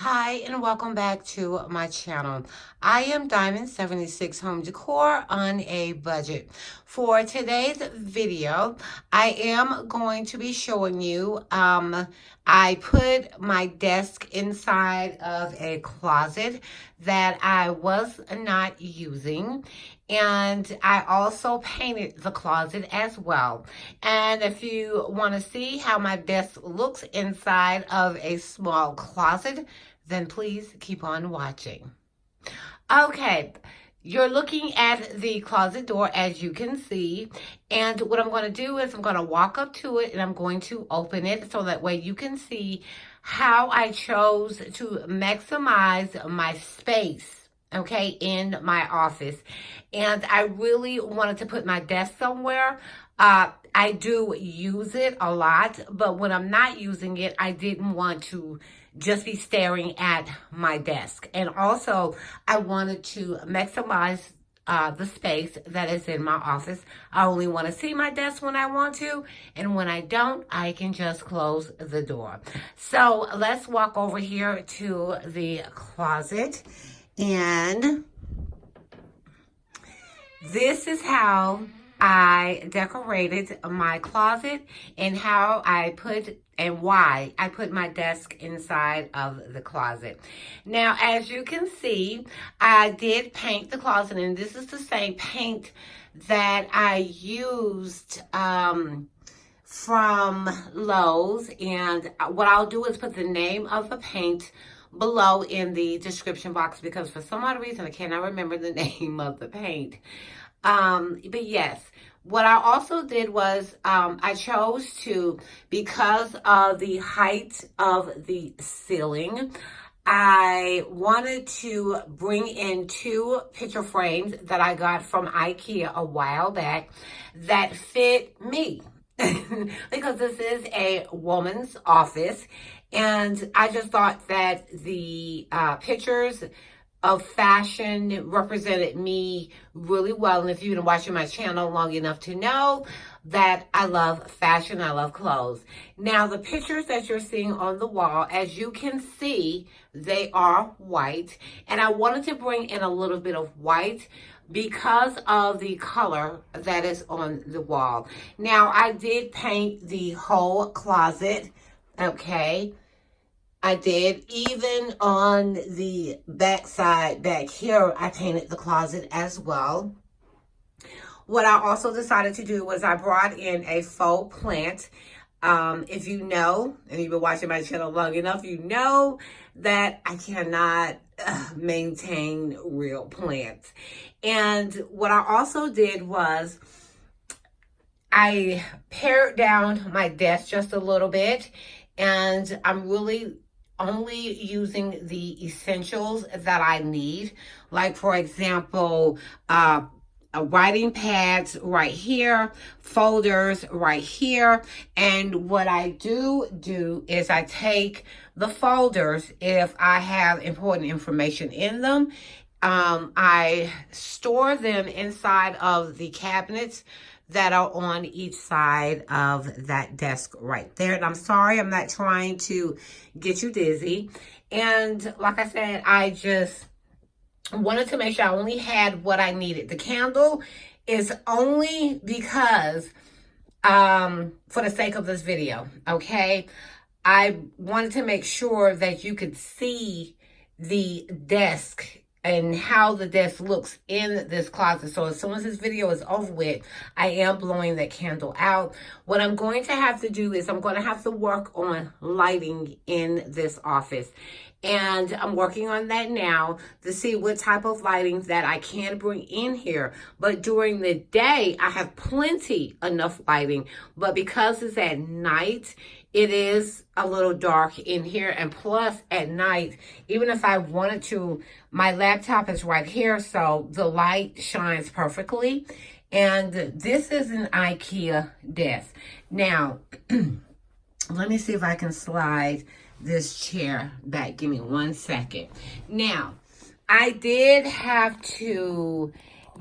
Hi and welcome back to my channel. I am Diamond 76 Home Decor on a budget. For today's video, I am going to be showing you, I put my desk inside of a closet that I was not using. And I also painted the closet as well. And if you want to see how my desk looks inside of a small closet, then please keep on watching. Okay, you're looking at the closet door as you can see. And what I'm going to do is I'm going to walk up to it and I'm going to open it so that way you can see how I chose to maximize my space, okay, in my office. And I really wanted to put my desk somewhere. I do use it a lot, but when I'm not using it, I didn't want to just be staring at my desk. And also, I wanted to maximize the space that is in my office. I only want to see my desk when I want to, and when I don't, I can just close the door. So let's walk over here to the closet, and this is how I decorated my closet and how I put and why I put my desk inside of the closet. Now, as you can see, I did paint the closet, and this is the same paint that I used from Lowe's. And what I'll do is put the name of the paint below in the description box because for some odd reason I cannot remember the name of the paint. But yes, what I also did was I chose to, because of the height of the ceiling, I wanted to bring in two picture frames that I got from IKEA a while back that fit me. Because this is a woman's office, and I just thought that the pictures of fashion represented me really well. And if you've been watching my channel long enough to know that I love fashion, I love clothes. Now, the pictures that you're seeing on the wall, as you can see, they are white. And I wanted to bring in a little bit of white because of the color that is on the wall. Now, I did paint the whole closet, okay? I did. Even on the back side back here, I painted the closet as well. What I also decided to do was I brought in a faux plant. If you know, and you've been watching my channel long enough, you know that I cannot maintain real plants. And what I also did was I pared down my desk just a little bit, and I'm really only using the essentials that I need. Like, for example, writing pads right here, folders right here. And what I do is I take the folders, if I have important information in them, I store them inside of the cabinets that are on each side of that desk right there. And I'm sorry, I'm not trying to get you dizzy. And like I said, I just wanted to make sure I only had what I needed. The candle is only because, for the sake of this video, okay? I wanted to make sure that you could see the desk and how the desk looks in this closet. So as soon as this video is over with, I am blowing that candle out. What I'm going to have to do is I'm going to have to work on lighting in this office. And I'm working on that now to see what type of lighting that I can bring in here. But during the day, I have plenty enough lighting. But because it's at night, it is a little dark in here. And plus, at night, even if I wanted to, my laptop is right here, so the light shines perfectly. And this is an IKEA desk. Now, let me see if I can slide this chair back. Give me 1 second. Now, I did have to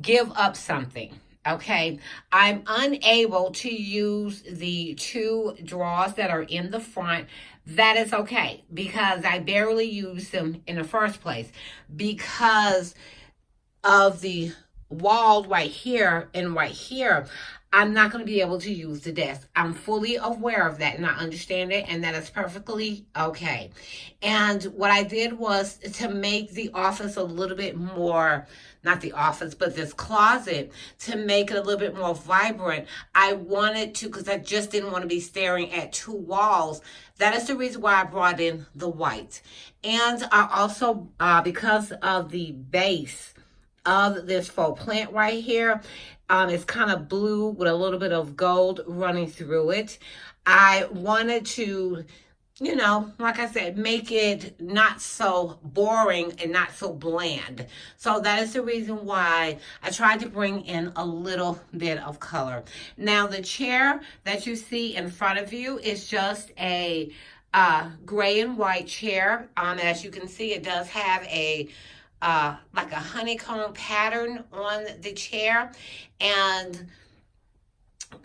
give up something, Okay, I'm unable to use the two drawers that are in the front. That is okay because I barely use them in the first place because of the wall right here and right here. I'm not going to be able to use the desk. I'm fully aware of that and I understand it, and that is perfectly okay. And what I did was to make the office a little bit more, not the office, but this closet, to make it a little bit more vibrant. I wanted to, because I just didn't want to be staring at two walls. That is the reason why I brought in the white. And I also, because of the base of this faux plant right here, it's kind of blue with a little bit of gold running through it. I wanted to, you know, like I said, make it not so boring and not so bland. So that is the reason why I tried to bring in a little bit of color. Now the chair that you see in front of you is just a gray and white chair. As you can see, it does have a like a honeycomb pattern on the chair, and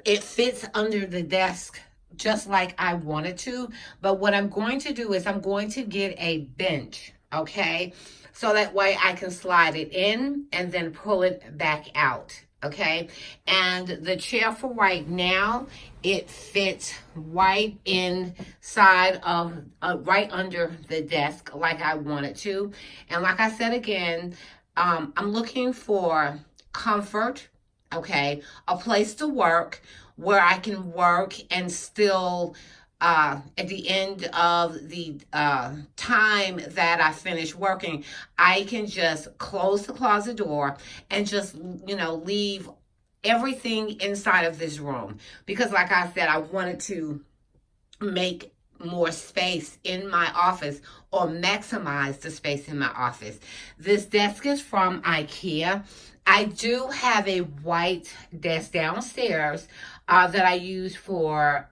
it fits under the desk just like I wanted to. But what I'm going to do is I'm going to get a bench, okay? So that way I can slide it in and then pull it back out, okay? And the chair for right now, it fits right inside of, right under the desk like I wanted to. And like I said again, I'm looking for comfort, okay? A place to work where I can work and still at the end of the time that I finish working, I can just close the closet door and just, you know, leave everything inside of this room. Because like I said, I wanted to make more space in my office, or maximize the space in my office. This desk is from IKEA. I do have a white desk downstairs that I use for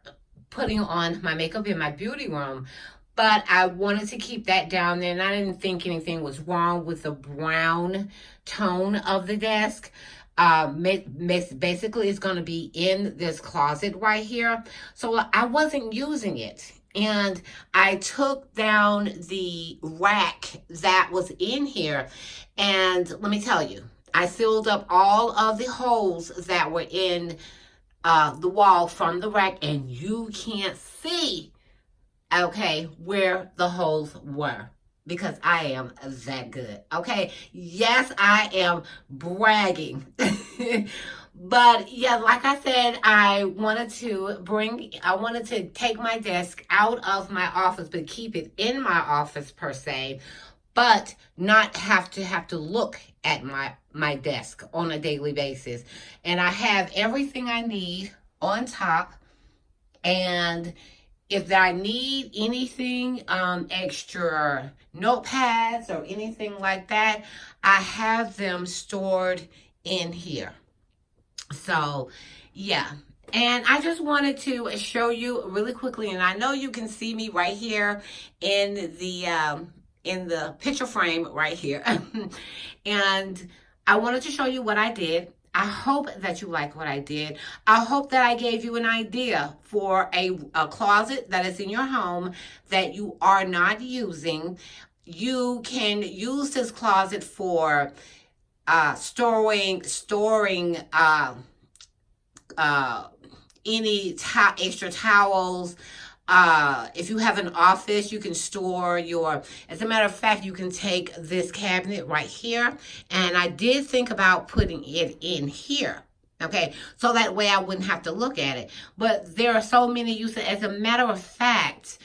putting on my makeup in my beauty room, but I wanted to keep that down there, and I didn't think anything was wrong with the brown tone of the desk. Basically, it's going to be in this closet right here, so I wasn't using it. And I took down the rack that was in here, and let me tell you, I sealed up all of the holes that were in the wall from the rack, and you can't see, okay, where the holes were, because I am that good, okay? Yes, I am bragging. But yeah, like I said, I wanted to take my desk out of my office, but keep it in my office per se, but not have to look at my desk on a daily basis. And I have everything I need on top, and if I need anything extra, notepads or anything like that, I have them stored in here. So yeah, and I just wanted to show you really quickly, and I know you can see me right here in the picture frame right here. And I wanted to show you what I did. I hope that you like what I did. I hope that I gave you an idea for a closet that is in your home that you are not using. You can use this closet for storing any extra towels. If you have an office, you can store your, as a matter of fact, you can take this cabinet right here, and I did think about putting it in here, okay, so that way I wouldn't have to look at it. But there are so many uses. As a matter of fact,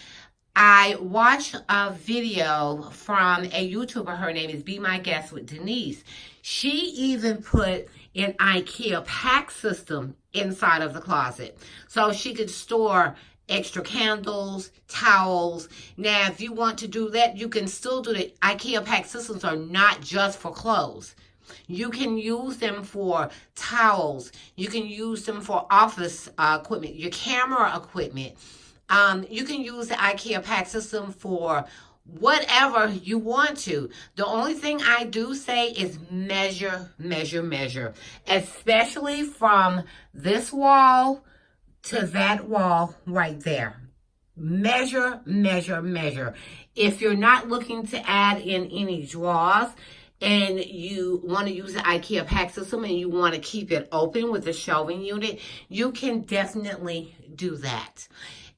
I watched a video from a YouTuber. Her name is Be My Guest with Denise. She even put an IKEA pack system inside of the closet, so she could store extra candles, towels. Now, if you want to do that, you can still do it. IKEA pack systems are not just for clothes. You can use them for towels. You can use them for office equipment, your camera equipment. You can use the IKEA pack system for whatever you want to. The only thing I do say is measure, measure, measure, especially from this wall to that wall right there. Measure, measure, measure. If you're not looking to add in any drawers and you want to use the IKEA pack system and you want to keep it open with the shelving unit, you can definitely do that.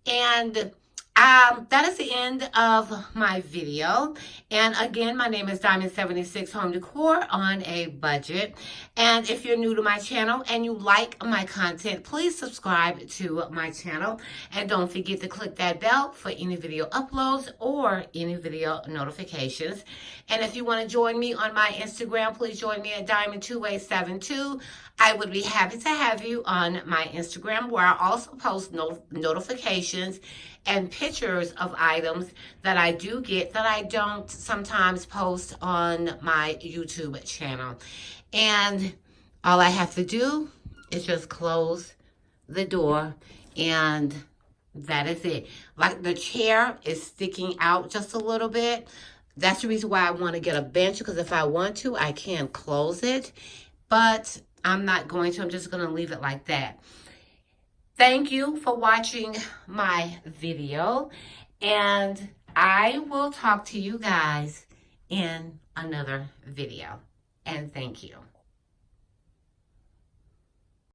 And that is the end of my video. And again, my name is Diamond76 Home Decor on a Budget. And if you're new to my channel and you like my content, please subscribe to my channel. And don't forget to click that bell for any video uploads or any video notifications. And if you want to join me on my Instagram, please join me at Diamond2872. I would be happy to have you on my Instagram, where I also post notifications and pictures of items that I do get that I don't sometimes post on my YouTube channel. And all I have to do is just close the door, and that is it. Like, the chair is sticking out just a little bit. That's the reason why I want to get a bench, because if I want to, I can close it. But I'm not going to. I'm just going to leave it like that. Thank you for watching my video, and I will talk to you guys in another video. And thank you.